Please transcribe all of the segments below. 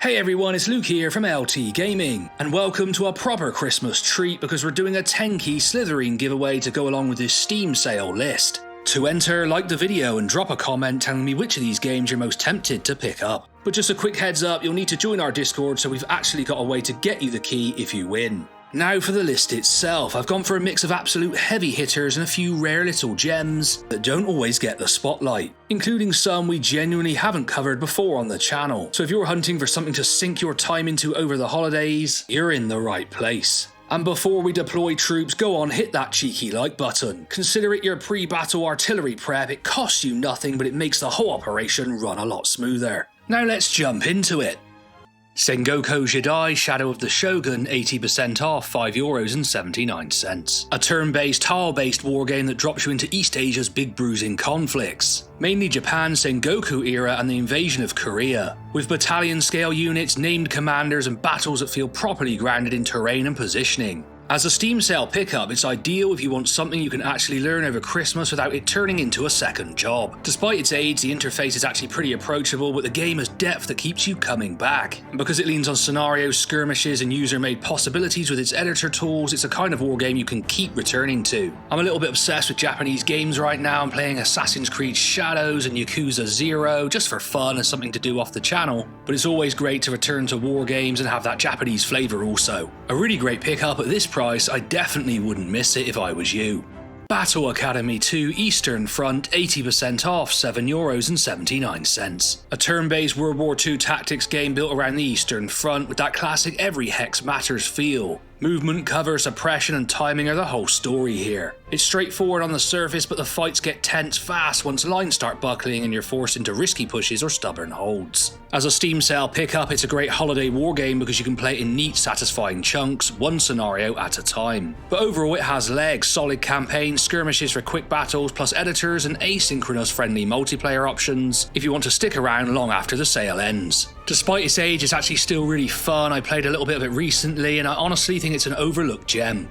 Hey everyone, it's Luke here from LT Gaming, and welcome to a proper Christmas treat because we're doing a 10-key Slitherine giveaway to go along with this Steam sale list. To enter, like the video and drop a comment telling me which of these games you're most tempted to pick up. But just a quick heads up, you'll need to join our Discord so we've actually got a way to get you the key if you win. Now for the list itself, I've gone for a mix of absolute heavy hitters and a few rare little gems that don't always get the spotlight, including some we genuinely haven't covered before on the channel. So if you're hunting for something to sink your time into over the holidays, you're in the right place. And before we deploy troops, go on, hit that cheeky like button. Consider it your pre-battle artillery prep. It costs you nothing, but it makes the whole operation run a lot smoother. Now let's jump into it. Sengoku Jidai, Shadow of the Shogun, 80% off, €5.79. A turn-based, tile-based wargame that drops you into East Asia's big bruising conflicts. Mainly Japan Sengoku era and the invasion of Korea, with battalion-scale units, named commanders and battles that feel properly grounded in terrain and positioning. As a Steam sale pickup, it's ideal if you want something you can actually learn over Christmas without it turning into a second job. Despite its age, the interface is actually pretty approachable, but the game has depth that keeps you coming back. And because it leans on scenarios, skirmishes, and user-made possibilities with its editor tools, it's a kind of wargame you can keep returning to. I'm a little bit obsessed with Japanese games right now. I'm playing Assassin's Creed Shadows and Yakuza 0, just for fun and something to do off the channel, but it's always great to return to wargames and have that Japanese flavour also. A really great pickup at this price. I definitely wouldn't miss it if I was you. Battle Academy 2 Eastern Front, 80% off, €7.79. A turn-based World War II tactics game built around the Eastern Front with that classic every hex matters feel. Movement, cover, suppression and timing are the whole story here. It's straightforward on the surface, but the fights get tense fast once lines start buckling and you're forced into risky pushes or stubborn holds. As a Steam sale pickup, it's a great holiday wargame because you can play it in neat, satisfying chunks, one scenario at a time. But overall it has legs, solid campaign, skirmishes for quick battles, plus editors and asynchronous friendly multiplayer options if you want to stick around long after the sale ends. Despite its age, it's actually still really fun. I played a little bit of it recently and I honestly think it's an overlooked gem.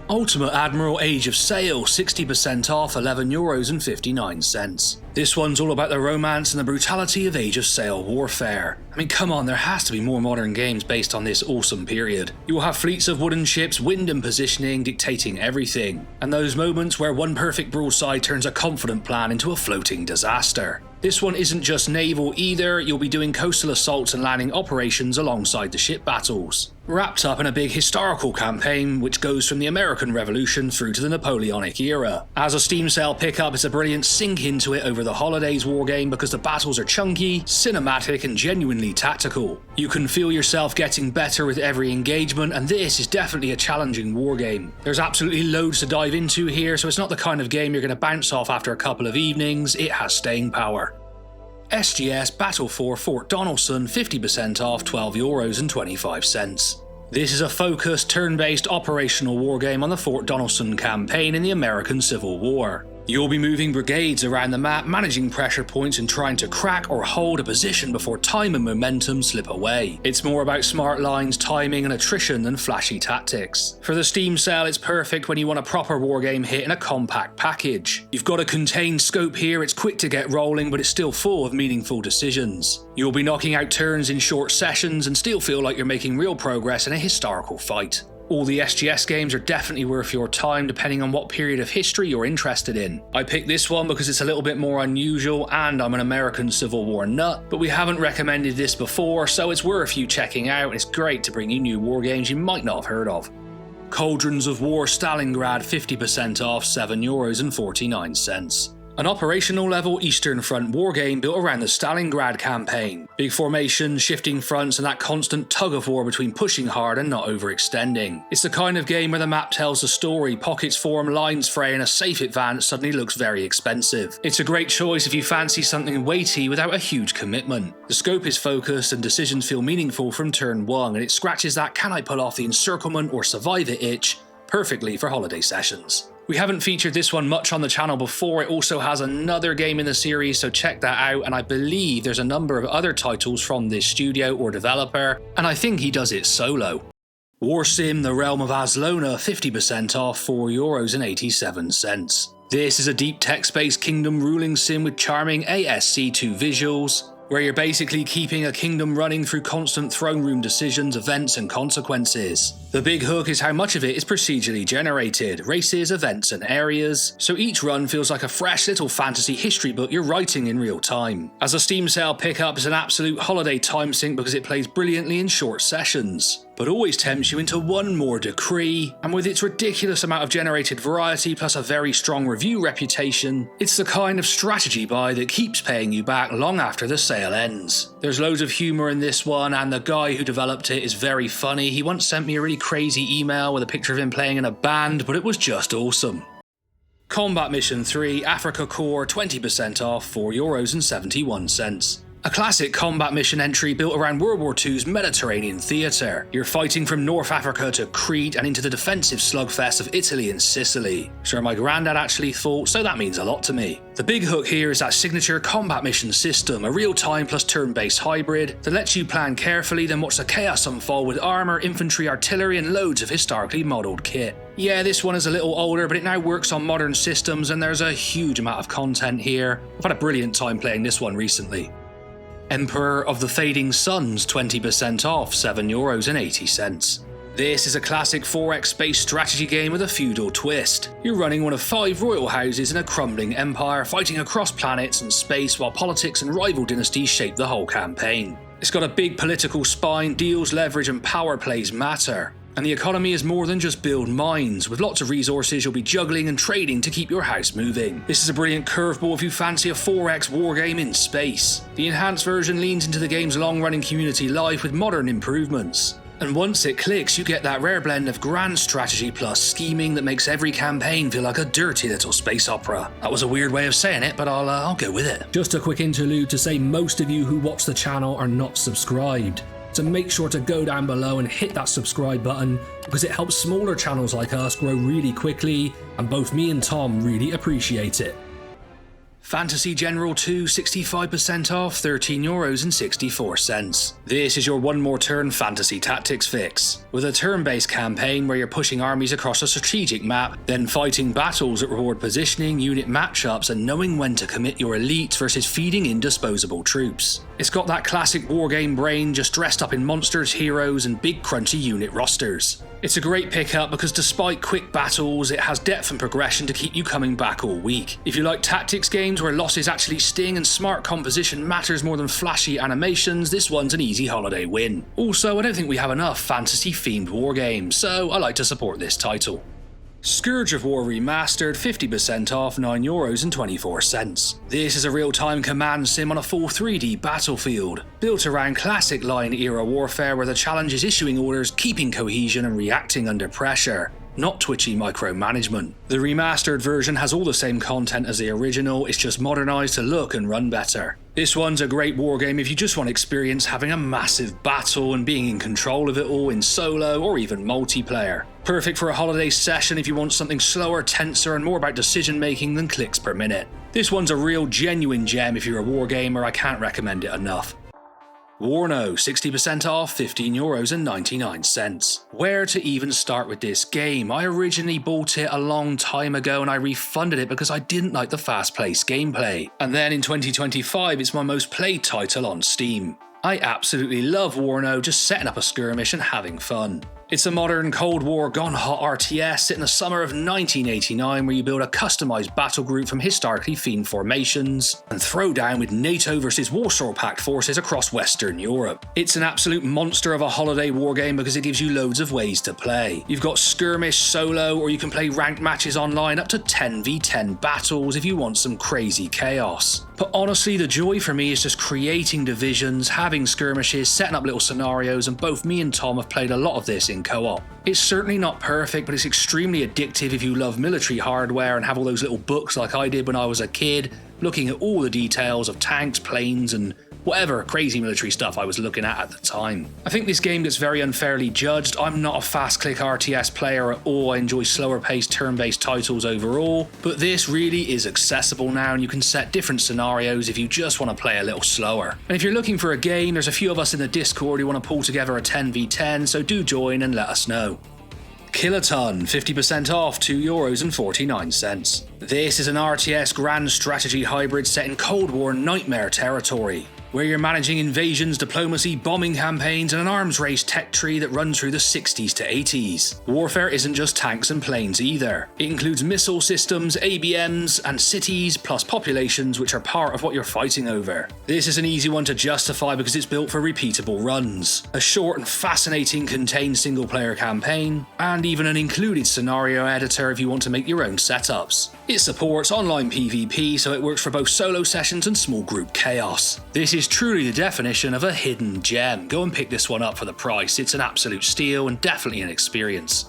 Ultimate Admiral Age of Sail, 60% off, €11.59. This one's all about the romance and the brutality of Age of Sail warfare. I mean, come on, there has to be more modern games based on this awesome period. You will have fleets of wooden ships, wind and positioning dictating everything, and those moments where one perfect broadside turns a confident plan into a floating disaster. This one isn't just naval either, you'll be doing coastal assaults and landing operations alongside the ship battles. Wrapped up in a big historical campaign which goes from the American Revolution through to the Napoleonic era. As a Steam sale pickup, it's a brilliant sink into it over the holidays wargame because the battles are chunky, cinematic and genuinely tactical. You can feel yourself getting better with every engagement, and this is definitely a challenging wargame. There's absolutely loads to dive into here, so it's not the kind of game you're going to bounce off after a couple of evenings. It has staying power. SGS Battle for Fort Donelson, 50% off, €12.25. This is a focused, turn-based operational wargame on the Fort Donelson campaign in the American Civil War. You'll be moving brigades around the map, managing pressure points and trying to crack or hold a position before time and momentum slip away. It's more about smart lines, timing and attrition than flashy tactics. For the Steam sale, it's perfect when you want a proper wargame hit in a compact package. You've got a contained scope here, it's quick to get rolling, but it's still full of meaningful decisions. You'll be knocking out turns in short sessions and still feel like you're making real progress in a historical fight. All the SGS games are definitely worth your time depending on what period of history you're interested in. I picked this one because it's a little bit more unusual and I'm an American Civil War nut, but we haven't recommended this before, so it's worth you checking out and it's great to bring you new wargames you might not have heard of. Cauldrons of War Stalingrad, 50% off, €7.49. An operational level Eastern Front wargame built around the Stalingrad campaign. Big formations, shifting fronts and that constant tug of war between pushing hard and not overextending. It's the kind of game where the map tells a story, pockets form, lines fray and a safe advance suddenly looks very expensive. It's a great choice if you fancy something weighty without a huge commitment. The scope is focused and decisions feel meaningful from turn 1 and it scratches that can I pull off the encirclement or survive it itch perfectly for holiday sessions. We haven't featured this one much on the channel before. It also has another game in the series, so check that out, and I believe there's a number of other titles from this studio or developer, and I think he does it solo. Warsim, The Realm of Aslona, 50% off, €4.87. This is a deep text-based kingdom ruling sim with charming ASC2 visuals. where you're basically keeping a kingdom running through constant throne room decisions, events, and consequences. The big hook is how much of it is procedurally generated, races, events, and areas, so each run feels like a fresh little fantasy history book you're writing in real time. As a Steam sale pickup, it's an absolute holiday time sink because it plays brilliantly in short sessions, but always tempts you into one more decree, and with its ridiculous amount of generated variety plus a very strong review reputation, it's the kind of strategy buy that keeps paying you back long after the sale ends. There's loads of humour in this one, and the guy who developed it is very funny. He once sent me a really crazy email with a picture of him playing in a band, but it was just awesome. Combat Mission 3 Afrika Core, 20% off, €4.71. A classic combat mission entry built around World War II's Mediterranean theatre. You're fighting from North Africa to Crete and into the defensive slugfest of Italy and Sicily. Sure, my granddad actually fought, so that means a lot to me. The big hook here is that signature combat mission system, a real-time plus turn-based hybrid that lets you plan carefully, then watch the chaos unfold with armour, infantry, artillery, and loads of historically modelled kit. Yeah, this one is a little older, but it now works on modern systems, and there's a huge amount of content here. I've had a brilliant time playing this one recently. Emperor of the Fading Suns, 20% off, €7.80. This is a classic 4x space strategy game with a feudal twist. You're running one of 5 royal houses in a crumbling empire, fighting across planets and space while politics and rival dynasties shape the whole campaign. It's got a big political spine, deals, leverage, and power plays matter. And the economy is more than just build mines. With lots of resources, you'll be juggling and trading to keep your house moving. This is a brilliant curveball if you fancy a 4x wargame in space. The enhanced version leans into the game's long-running community life with modern improvements. And once it clicks, you get that rare blend of grand strategy plus scheming that makes every campaign feel like a dirty little space opera. That was a weird way of saying it, but I'll go with it. Just a quick interlude to say most of you who watch the channel are not subscribed. So make sure to go down below and hit that subscribe button because it helps smaller channels like us grow really quickly, and both me and Tom really appreciate it. Fantasy General 2, 65% off, €13.64. This is your one more turn fantasy tactics fix. With a turn-based campaign where you're pushing armies across a strategic map, then fighting battles that reward positioning, unit matchups, and knowing when to commit your elites versus feeding in disposable troops. It's got that classic wargame brain just dressed up in monsters, heroes, and big crunchy unit rosters. It's a great pickup because despite quick battles, it has depth and progression to keep you coming back all week. If you like tactics games where losses actually sting and smart composition matters more than flashy animations, this one's an easy holiday win. Also, I don't think we have enough fantasy-themed wargames, so I like to support this title. Scourge of War Remastered, 50% off, €9.24. This is a real-time command sim on a full 3D battlefield, built around classic line-era warfare where the challenge is issuing orders, keeping cohesion, and reacting under pressure, not twitchy micromanagement. The remastered version has all the same content as the original, it's just modernised to look and run better. This one's a great wargame if you just want experience having a massive battle and being in control of it all in solo or even multiplayer. Perfect for a holiday session if you want something slower, tenser, and more about decision making than clicks per minute. This one's a real genuine gem if you're a wargamer, I can't recommend it enough. WARNO, 60% off, €15.99. Where to even start with this game? I originally bought it a long time ago and I refunded it because I didn't like the fast-paced gameplay. And then in 2025 it's my most played title on Steam. I absolutely love WARNO, just setting up a skirmish and having fun. It's a modern Cold War gone hot RTS set in the summer of 1989 where you build a customised battle group from historically themed formations and throw down with NATO versus Warsaw Pact forces across Western Europe. It's an absolute monster of a holiday wargame because it gives you loads of ways to play. You've got skirmish, solo, or you can play ranked matches online up to 10v10 battles if you want some crazy chaos. But honestly, the joy for me is just creating divisions, having skirmishes, setting up little scenarios, and both me and Tom have played a lot of this in co-op. It's certainly not perfect, but it's extremely addictive if you love military hardware and have all those little books like I did when I was a kid, looking at all the details of tanks, planes, and whatever crazy military stuff I was looking at the time. I think this game gets very unfairly judged. I'm not a fast-click RTS player at all. I enjoy slower-paced turn-based titles overall, but this really is accessible now and you can set different scenarios if you just want to play a little slower. And if you're looking for a game, there's a few of us in the Discord who want to pull together a 10v10, so do join and let us know. Kiloton, 50% off, €2.49. This is an RTS grand strategy hybrid set in Cold War nightmare territory. where you're managing invasions, diplomacy, bombing campaigns, and an arms race tech tree that runs through the 60s to 80s. Warfare isn't just tanks and planes either. It includes missile systems, ABMs, and cities, plus populations which are part of what you're fighting over. This is an easy one to justify because it's built for repeatable runs, a short and fascinating contained single player campaign, and even an included scenario editor if you want to make your own setups. It supports online PvP, so it works for both solo sessions and small group chaos. This is truly the definition of a hidden gem. Go and pick this one up for the price. It's an absolute steal and definitely an experience.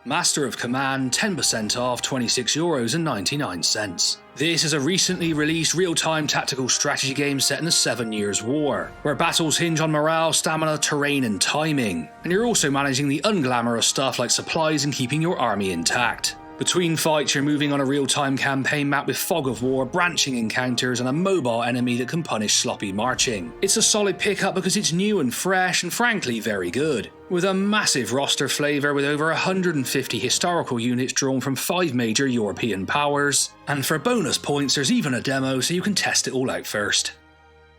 Master of Command, 10% off, €26.99. This is a recently released real-time tactical strategy game set in the 7 Years' War, where battles hinge on morale, stamina, terrain and timing, and you're also managing the unglamorous stuff like supplies and keeping your army intact. Between fights, you're moving on a real-time campaign map with fog of war, branching encounters, and a mobile enemy that can punish sloppy marching. It's a solid pickup because it's new and fresh and frankly very good, with a massive roster flavour with over 150 historical units drawn from 5 major European powers, and for bonus points there's even a demo so you can test it all out first.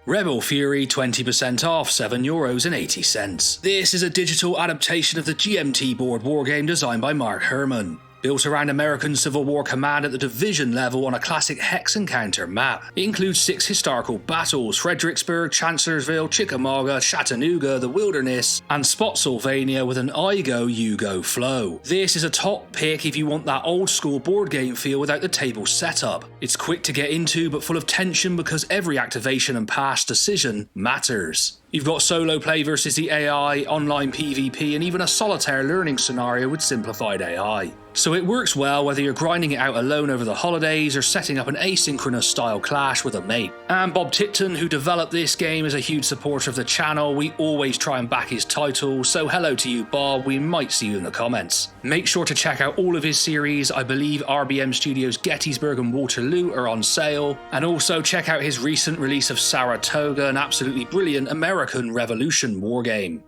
Rebel Fury, 20% off, €7.80. This is a digital adaptation of the GMT board wargame designed by Mark Herman. Built around American Civil War command at the division level on a classic hex-and-counter map. It includes 6 historical battles: Fredericksburg, Chancellorsville, Chickamauga, Chattanooga, the Wilderness, and Spotsylvania with an I go, you go flow. This is a top pick if you want that old school board game feel without the table setup. It's quick to get into but full of tension because every activation and pass decision matters. You've got solo play versus the AI, online PvP, and even a solitaire learning scenario with simplified AI. So it works well whether you're grinding it out alone over the holidays or setting up an asynchronous style clash with a mate. And Bob Tipton, who developed this game, is a huge supporter of the channel. We always try and back his title, so hello to you, Bob. We might see you in the comments. Make sure to check out all of his series. I believe RBM Studios Gettysburg and Waterloo are on sale. And also check out his recent release of Saratoga, an absolutely brilliant American Revolution wargame.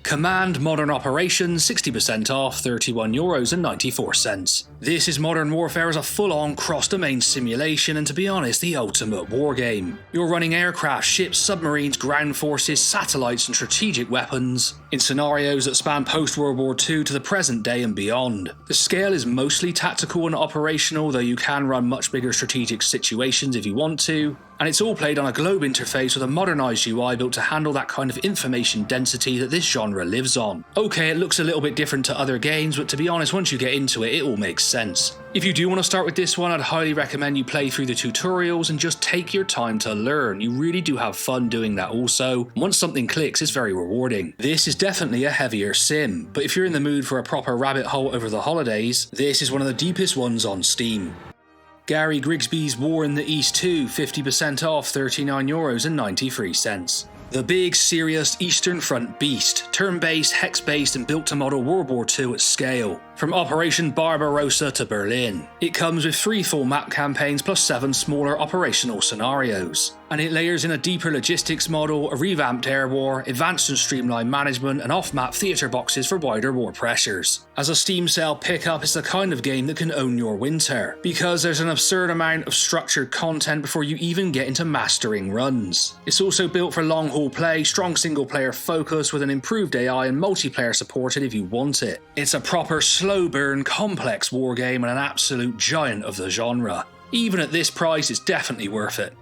Command Modern Operations, 60% off, €31.94. This is Modern Warfare as a full-on cross-domain simulation and, to be honest, the ultimate wargame. You're running aircraft, ships, submarines, ground forces, satellites and strategic weapons in scenarios that span post-World War II to the present day and beyond. The scale is mostly tactical and operational, though you can run much bigger strategic situations if you want to. And it's all played on a globe interface with a modernised UI built to handle that kind of information density that this genre lives on. Okay, it looks a little bit different to other games, but to be honest, once you get into it, it all makes sense. If you do want to start with this one, I'd highly recommend you play through the tutorials and just take your time to learn. You really do have fun doing that also. Once something clicks, it's very rewarding. This is definitely a heavier sim, but if you're in the mood for a proper rabbit hole over the holidays, this is one of the deepest ones on Steam. Gary Grigsby's War in the East 2, 50% off, €39.93. The big, serious Eastern Front beast, turn-based, hex-based and built to model World War II at scale. From Operation Barbarossa to Berlin. It comes with 3 full map campaigns plus 7 smaller operational scenarios. And it layers in a deeper logistics model, a revamped air war, advanced and streamlined management, and off-map theatre boxes for wider war pressures. As a Steam sale pickup, it's the kind of game that can own your winter, because there's an absurd amount of structured content before you even get into mastering runs. It's also built for long-haul play, strong single-player focus with an improved AI and multiplayer supported if you want it. It's a proper slow burn, complex wargame and an absolute giant of the genre. Even at this price, it's definitely worth it.